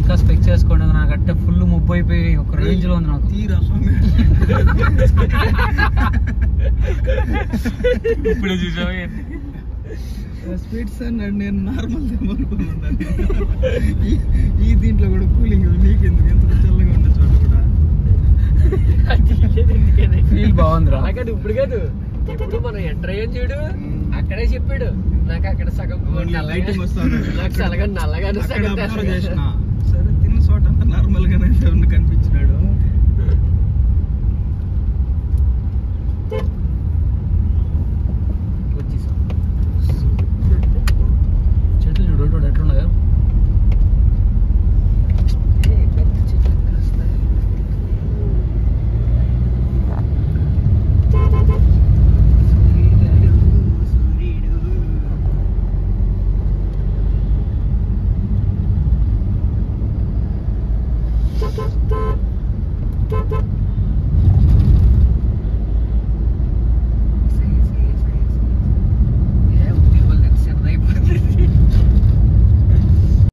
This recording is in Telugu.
ఇంకా స్పెక్స్ వేసుకోండి నాకు అట్టే ఫుల్ ముప్పు అయిపోయి ఒక రేంజ్ లో ఉంది నాకు. తీరా ఇప్పుడు చూసావా స్వీట్స్ అన్నాడు, నేను నార్మల్ అనుకున్నాను. ఈ దీంట్లో కూడా కూలింగ్ నీకెందుకు, ఎంత చల్లగా ఉండే చోట కూడా ఫీల్ బాగుందిరా. అలాగే ఇప్పుడు కాదు, ఇప్పుడు మనం ఎంటర్ అయ్యాం చూడు, అక్కడే చెప్పాడు నాకు అక్కడ సగం లైటింగ్ వస్తాను, నాకు సలగా నల్లగానే సగం చేసిన. సరే తిన్న చోట అంతా నార్మల్ గానే కనిపించినాడు. చెట్లు చూడు ఎట్లున్నాయో.